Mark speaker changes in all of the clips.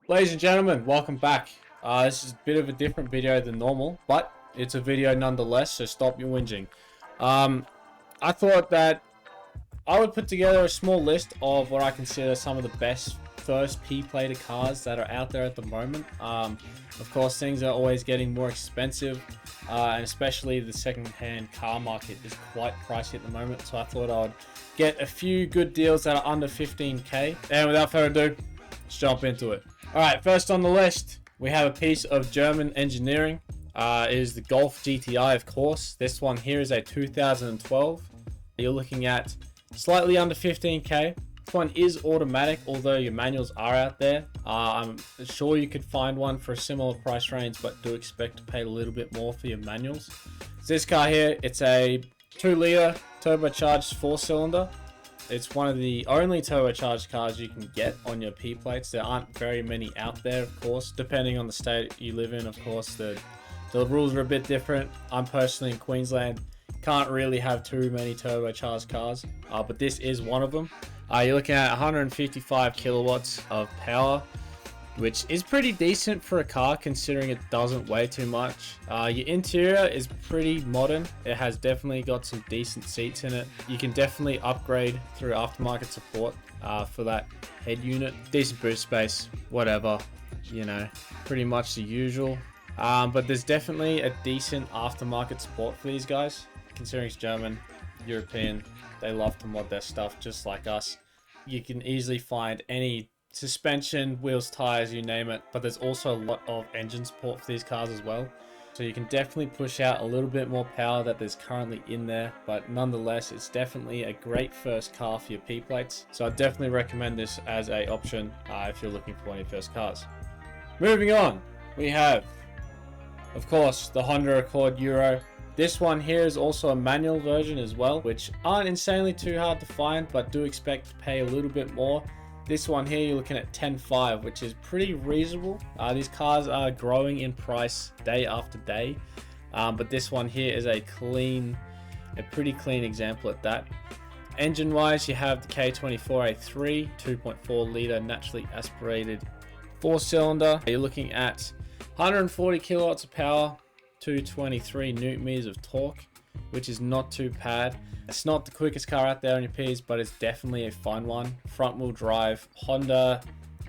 Speaker 1: Ladies and gentlemen, welcome back. This is a bit of a different video than normal, but it's a video nonetheless, so stop your whinging. I thought that I would put together a small list of what I consider some of the best first P-plater cars that are out there at the moment. Of course, things are always getting more expensive, and especially the second-hand car market is quite pricey at the moment, so I thought I would get a few good deals that are under 15k. And without further ado, let's jump into it. Alright, first on the list, we have a piece of German engineering. It is the Golf GTI, of course. This one here is a 2012. You're looking at slightly under 15k. This one is automatic, although your manuals are out there. I'm sure you could find one for a similar price range, but do expect to pay a little bit more for your manuals. This car here, it's a 2-liter turbocharged 4-cylinder. It's one of the only turbocharged cars you can get on your P plates. There aren't very many out there, of course. Depending on the state you live in, of course, the rules are a bit different. I'm personally in Queensland. Can't really have too many turbocharged cars, but this is one of them. You're looking at 155 kilowatts of power, which is pretty decent for a car considering it doesn't weigh too much. Your interior is pretty modern. It has definitely got some decent seats in it. You can definitely upgrade through aftermarket support for that head unit. Decent boot space, whatever, you know, pretty much the usual. But there's definitely a decent aftermarket support for these guys. Considering it's German, European, they love to mod their stuff just like us. You can easily find any suspension, wheels, tires, you name it, but there's also a lot of engine support for these cars as well, so you can definitely push out a little bit more power that there's currently in there, but nonetheless it's definitely a great first car for your P plates, so I definitely recommend this as a option if you're looking for one of your first cars. Moving on, we have of course the Honda Accord Euro. This one here is also a manual version as well, which aren't insanely too hard to find, but do expect to pay a little bit more. This one here, you're looking at 10.5, which is pretty reasonable. These cars are growing in price day after day, but this one here is a pretty clean example at that. Engine wise, you have the K24A3 2.4 liter naturally aspirated 4-cylinder. You're looking at 140 kilowatts of power, 223 newton meters of torque, which is not too bad. It's not the quickest car out there on your Ps, but it's definitely a fun one. Front wheel drive. Honda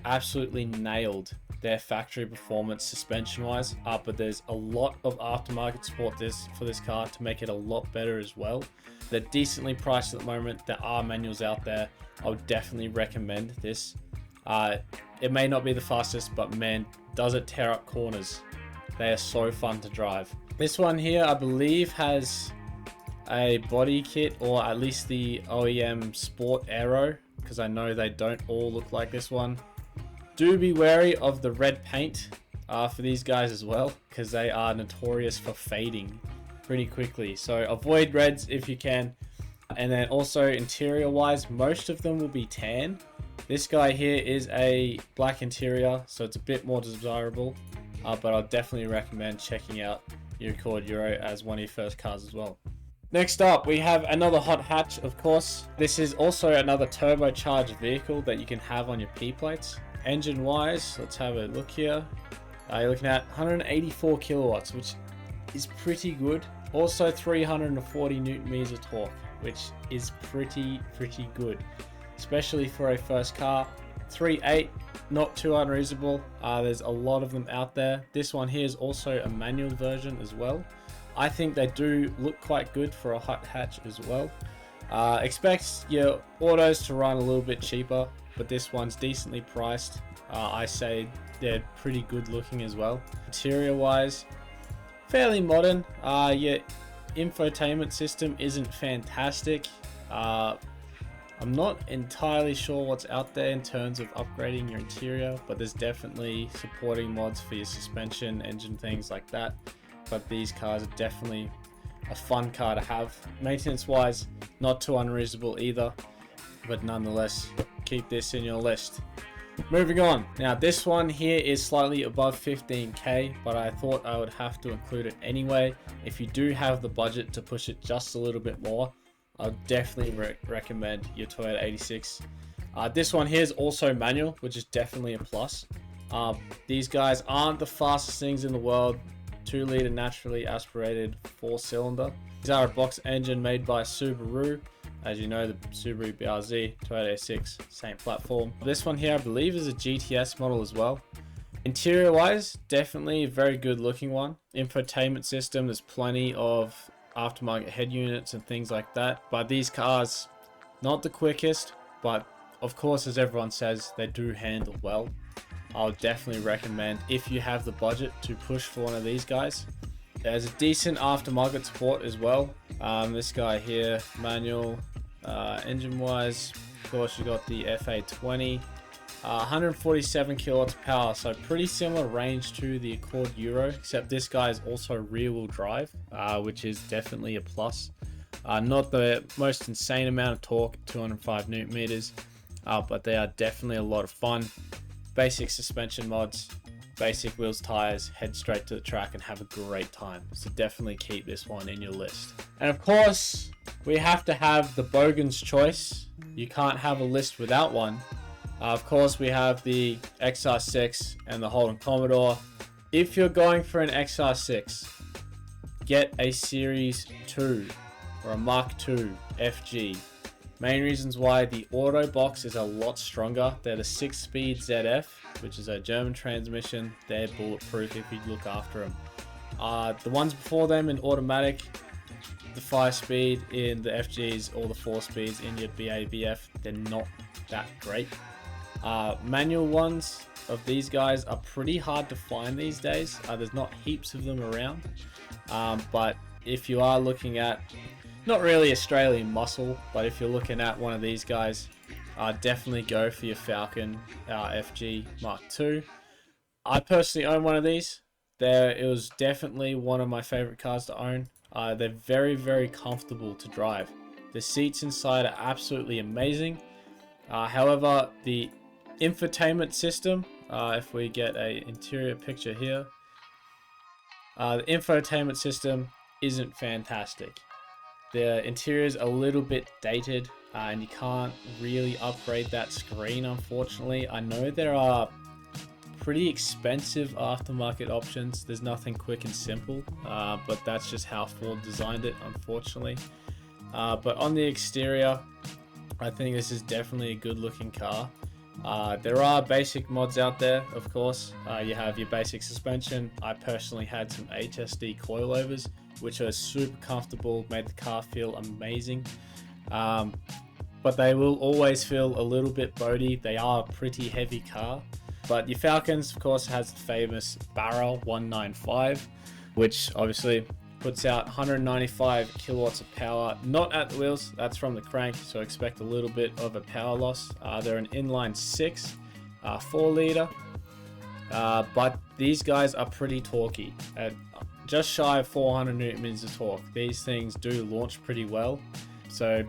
Speaker 1: absolutely nailed their factory performance suspension wise, but there's a lot of aftermarket support for this car to make it a lot better as well. They're decently priced at the moment. There are manuals out there. I would definitely recommend this. It may not be the fastest, but man, does it tear up corners. They are so fun to drive. This one here, I believe, has a body kit, or at least the OEM Sport Aero, because I know they don't all look like this one. Do be wary of the red paint for these guys as well, because they are notorious for fading pretty quickly. So avoid reds if you can. And then also interior wise, most of them will be tan. This guy here is a black interior, so it's a bit more desirable. But I'll definitely recommend checking out your Accord Euro as one of your first cars as well. Next up, we have another hot hatch, of course. This is also another turbocharged vehicle that you can have on your P plates. Engine wise, let's have a look here. You're looking at 184 kilowatts, which is pretty good. Also 340 newton meters of torque, which is pretty good, especially for a first car. 3.8, not too unreasonable. There's a lot of them out there. This one here is also a manual version as well. I think they do look quite good for a hot hatch as well. Expect your autos to run a little bit cheaper, but this one's decently priced. I say they're pretty good looking as well. Interior wise, fairly modern. Your infotainment system isn't fantastic. I'm not entirely sure what's out there in terms of upgrading your interior, but there's definitely supporting mods for your suspension, engine, things like that. But these cars are definitely a fun car to have. Maintenance wise, not too unreasonable either, but nonetheless, keep this in your list. Moving on. Now this one here is slightly above 15k, but I thought I would have to include it anyway. If you do have the budget to push it just a little bit more, I'll definitely recommend your Toyota 86. This one here is also manual, which is definitely a plus. These guys aren't the fastest things in the world. 2-liter naturally aspirated 4-cylinder. These are a box engine made by Subaru. As you know, the Subaru BRZ, Toyota A6, same platform. This one here, I believe, is a GTS model as well. Interior wise, definitely a very good looking one. Infotainment system, there's plenty of aftermarket head units and things like that. But these cars, not the quickest, but of course, as everyone says, they do handle well. I'll definitely recommend, if you have the budget, to push for one of these guys. There's a decent aftermarket support as well. This guy here, manual, engine wise, of course you got the FA20, 147 kilowatts of power, so pretty similar range to the Accord Euro, except this guy is also rear wheel drive, which is definitely a plus. Not the most insane amount of torque, 205 newton meters, but they are definitely a lot of fun. Basic suspension mods, basic wheels, tires, head straight to the track and have a great time. So definitely keep this one in your list. And of course, we have to have the Bogan's choice. You can't have a list without one. Of course, we have the XR6 and the Holden Commodore. If you're going for an XR6, get a Series 2 or a Mark II FG. Main reasons why: the auto box is a lot stronger. They're the 6-speed ZF, which is a German transmission. They're bulletproof if you look after them. The ones before them in automatic, the 5-speed in the FGs or the 4-speeds in your BABF, they're not that great. Manual ones of these guys are pretty hard to find these days. There's not heaps of them around, but if you are looking at, not really Australian muscle, but if you're looking at one of these guys, definitely go for your Falcon FG Mark II. I personally own one of these. It was definitely one of my favorite cars to own. They're very, very comfortable to drive. The seats inside are absolutely amazing. However, the infotainment system, if we get an interior picture here, the infotainment system isn't fantastic. The interior is a little bit dated, and you can't really upgrade that screen, unfortunately. I know there are pretty expensive aftermarket options. There's nothing quick and simple, but that's just how Ford designed it, unfortunately. But on the exterior, I think this is definitely a good looking car. There are basic mods out there, of course. You have your basic suspension. I personally had some HSD coilovers, which are super comfortable, made the car feel amazing. But they will always feel a little bit boaty. They are a pretty heavy car. But your Falcons, of course, has the famous Barra 195, which obviously puts out 195 kilowatts of power, not at the wheels, that's from the crank, so expect a little bit of a power loss. They're an inline 6, 4-liter, but these guys are pretty torquey. At just shy of 400 newton meters of torque, these things do launch pretty well. So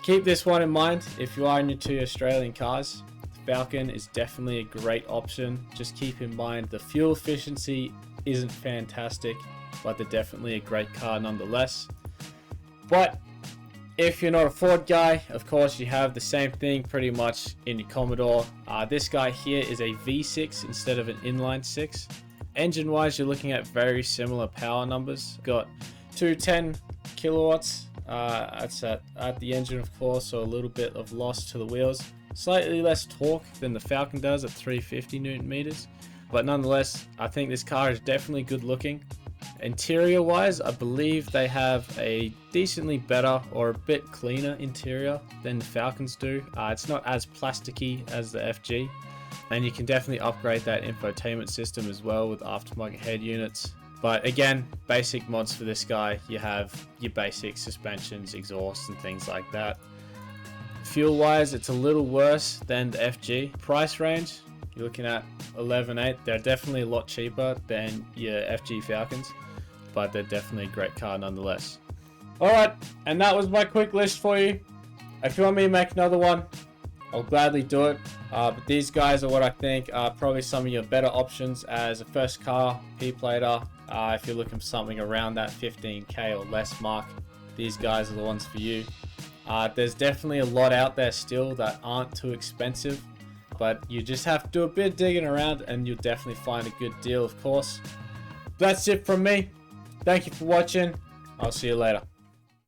Speaker 1: keep this one in mind if you are new to Australian cars. Falcon is definitely a great option. Just keep in mind the fuel efficiency isn't fantastic, but they're definitely a great car nonetheless. But if you're not a Ford guy, of course you have the same thing pretty much in your Commodore. This guy here is a V6 instead of an inline 6. Engine wise, you're looking at very similar power numbers. Got 210 kilowatts that's at the engine, of course, so a little bit of loss to the wheels. Slightly less torque than the Falcon does at 350 newton meters, but nonetheless, I think this car is definitely good looking. Interior wise, I believe they have a decently better or a bit cleaner interior than the Falcons do. It's not as plasticky as the FG, and you can definitely upgrade that infotainment system as well with aftermarket head units. But again, basic mods for this guy, you have your basic suspensions, exhaust and things like that. Fuel wise, it's a little worse than the FG. Price range, you're looking at 11.8. They're definitely a lot cheaper than your FG Falcons, but they're definitely a great car nonetheless. Alright, and that was my quick list for you. If you want me to make another one, I'll gladly do it. But these guys are what I think are probably some of your better options as a first car P-plater. If you're looking for something around that 15k or less mark, these guys are the ones for you. There's definitely a lot out there still that aren't too expensive. but you just have to do a bit of digging around and you'll definitely find a good deal, of course. That's it from me. Thank you for watching. I'll see you later.